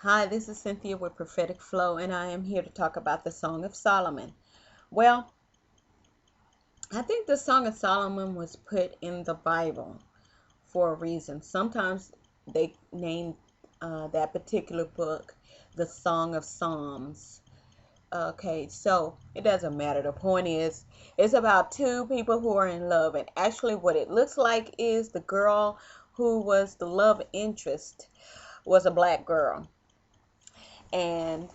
Hi, this is Cynthia with Prophetic Flow, and I am here to talk about the Song of Solomon. Well, I think the Song of Solomon was put in the Bible for a reason. Sometimes they name that particular book the Song of Psalms. Okay, so it doesn't matter. The point is, it's about two people who are in love, and actually, what it looks like is the girl who was the love interest was a black girl, and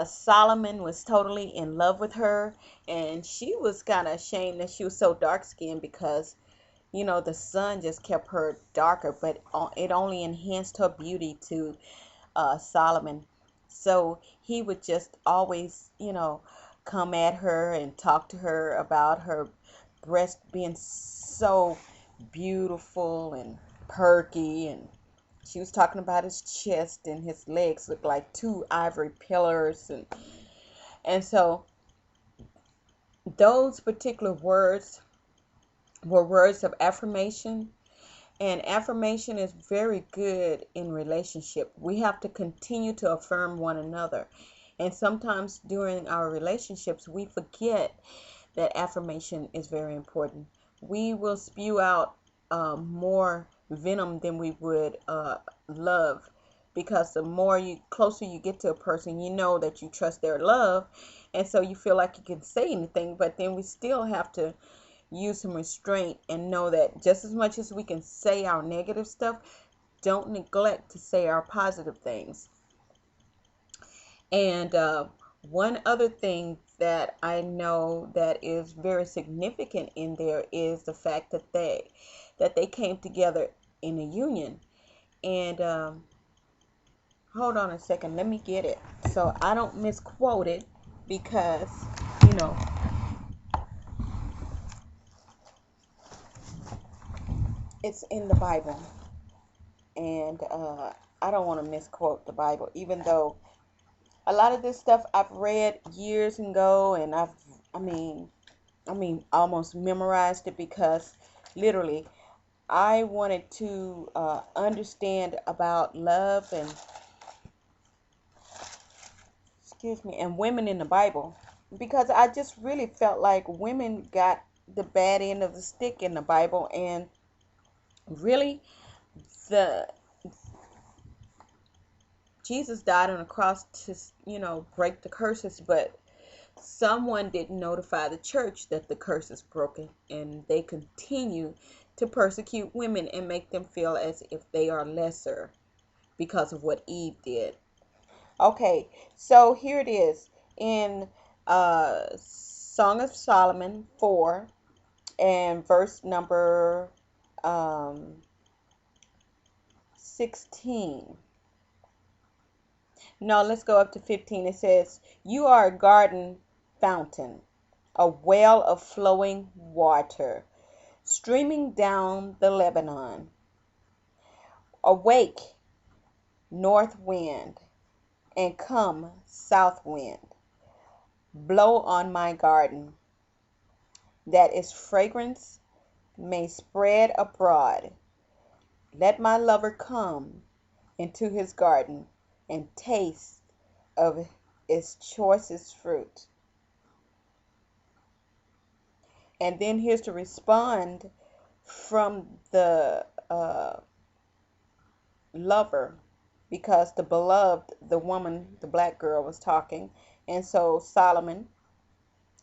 Solomon was totally in love with her, and she was kind of ashamed that she was so dark skinned because the sun just kept her darker, but it only enhanced her beauty to Solomon. So he would just always come at her and talk to her about her breast being so beautiful and perky, and she was talking about his chest, and his legs looked like two ivory pillars, and so those particular words were words of affirmation. And affirmation is very good in relationship. We have to continue to affirm one another. And sometimes during our relationships, we forget that affirmation is very important. We will spew out more venom than we would love, because the more closer you get to a person, you know that you trust their love, and so you feel like you can say anything. But then we still have to use some restraint and know that just as much as we can say our negative stuff, don't neglect to say our positive things. And one other thing that I know that is very significant in there is the fact that they came together in a union. And hold on a second, let me get it so I don't misquote it, because you know it's in the Bible, and I don't want to misquote the Bible, even though a lot of this stuff I've read years ago, and I mean, almost memorized it, because literally I wanted to understand about love and, excuse me, and women in the Bible, because I just really felt like women got the bad end of the stick in the Bible, and really the Jesus died on the cross to break the curses, but someone didn't notify the church that the curse is broken, and they continue to persecute women and make them feel as if they are lesser because of what Eve did. Okay, so here it is in Song of Solomon 4 and verse number 16. No, let's go up to 15. It says, "You are a garden fountain, a well of flowing water, streaming down the Lebanon. Awake, north wind, and come, south wind. Blow on my garden, that its fragrance may spread abroad. Let my lover come into his garden and taste of its choicest fruit." And then here's to respond from the lover, because the beloved, the woman, the black girl, was talking. And so Solomon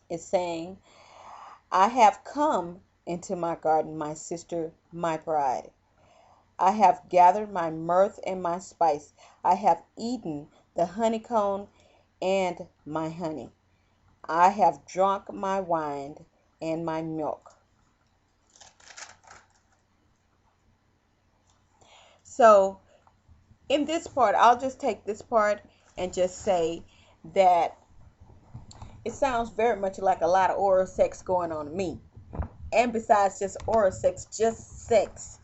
is saying, "I have come into my garden, my sister, my bride. I have gathered my mirth and my spice. I have eaten the honeycomb and my honey. I have drunk my wine and my milk." So in this part, I'll just take this part and just say that it sounds very much like a lot of oral sex going on to me. And besides just oral sex, just sex.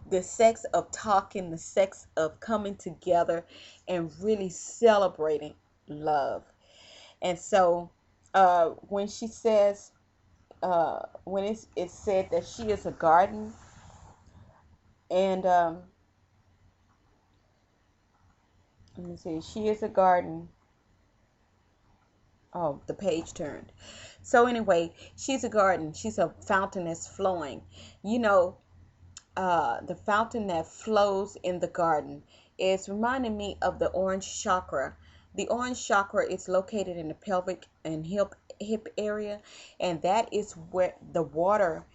The sex of talking, the sex of coming together and really celebrating love. And so when she says, when it's said that she is a garden, and Let me see. She is a garden. Oh, the page turned. So anyway, she's a garden. She's a fountain that's flowing. You know, the fountain that flows in the garden is reminding me of the orange chakra. The orange chakra is located in the pelvic and hip area, and that is where the water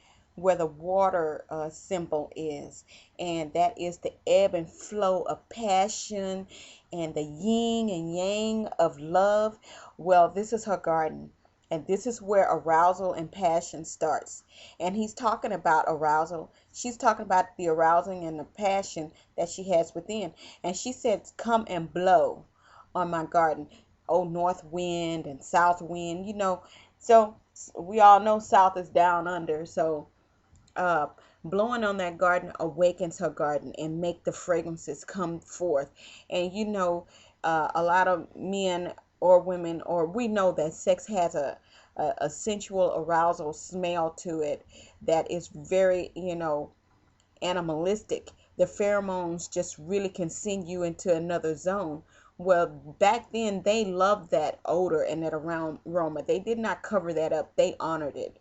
symbol is, and that is the ebb and flow of passion and the yin and yang of love. Well, this is her garden, and this is where arousal and passion starts. And he's talking about arousal. She's talking about the arousing and the passion that she has within. And she said, come and blow on my garden. Oh, north wind and south wind, So we all know south is down under. So uh, blowing on that garden awakens her garden and make the fragrances come forth. And a lot of men or women, or we know that sex has a sensual arousal smell to it that is very, animalistic. The pheromones just really can send you into another zone. Well, back then they loved that odor and that aroma. They did not cover that up. They honored it.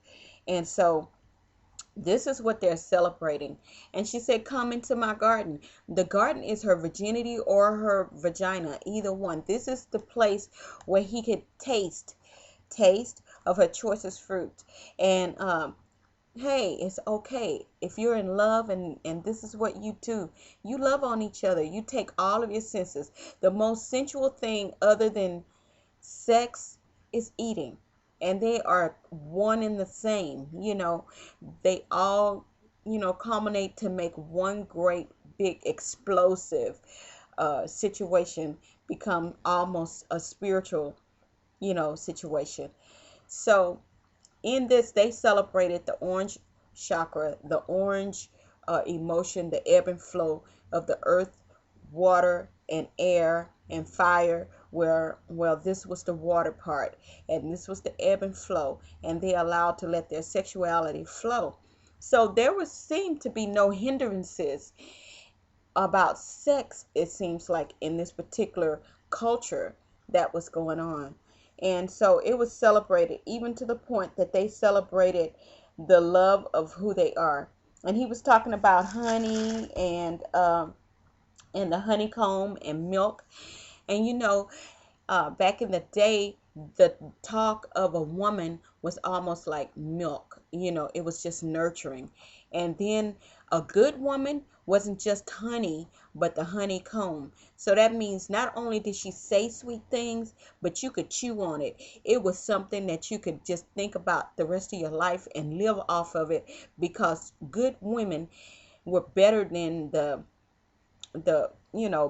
And so this is what they're celebrating. And she said, come into my garden. The garden is her virginity or her vagina, either one. This is the place where he could taste of her choicest fruit. And hey, it's okay if you're in love, and this is what you do. You love on each other. You take all of your senses. The most sensual thing other than sex is eating, and they are one and the same. They all culminate to make one great big explosive situation become almost a spiritual situation. So in this, they celebrated the orange chakra, the orange emotion, the ebb and flow of the earth, water, and air and fire. Well, this was the water part, and this was the ebb and flow, and they allowed to let their sexuality flow. So there would seem to be no hindrances about sex, it seems like, in this particular culture that was going on. And so it was celebrated, even to the point that they celebrated the love of who they are. And he was talking about honey and the honeycomb and milk. And back in the day, the talk of a woman was almost like milk. It was just nurturing. And then a good woman wasn't just honey, but the honeycomb. So that means not only did she say sweet things, but you could chew on it. It was something that you could just think about the rest of your life and live off of it, because good women were better than the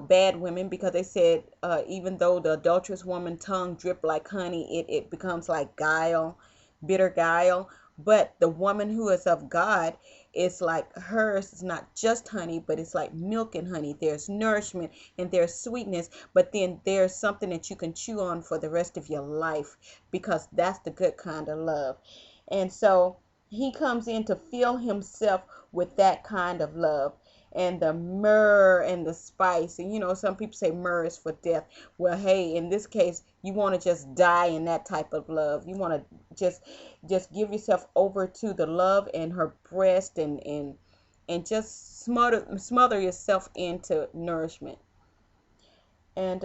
bad women, because they said even though the adulterous woman tongue drip like honey, it becomes like guile, bitter guile. But the woman who is of God, is like hers is not just honey, but it's like milk and honey. There's nourishment and there's sweetness, but then there's something that you can chew on for the rest of your life, because that's the good kind of love. And so he comes in to fill himself with that kind of love, and the myrrh and the spice. And some people say myrrh is for death. Well, hey, in this case, you want to just die in that type of love. You want to just give yourself over to the love and her breast, and just smother yourself into nourishment. And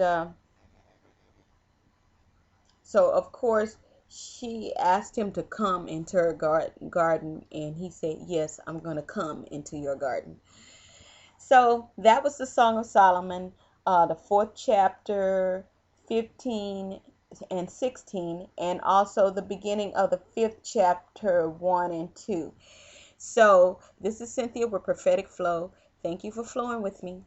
so of course she asked him to come into her garden, and he said, yes, I'm going to come into your garden. So that was the Song of Solomon, the 4th chapter, 15 and 16, and also the beginning of the 5th chapter, 1 and 2. So this is Cynthia with Prophetic Flow. Thank you for flowing with me.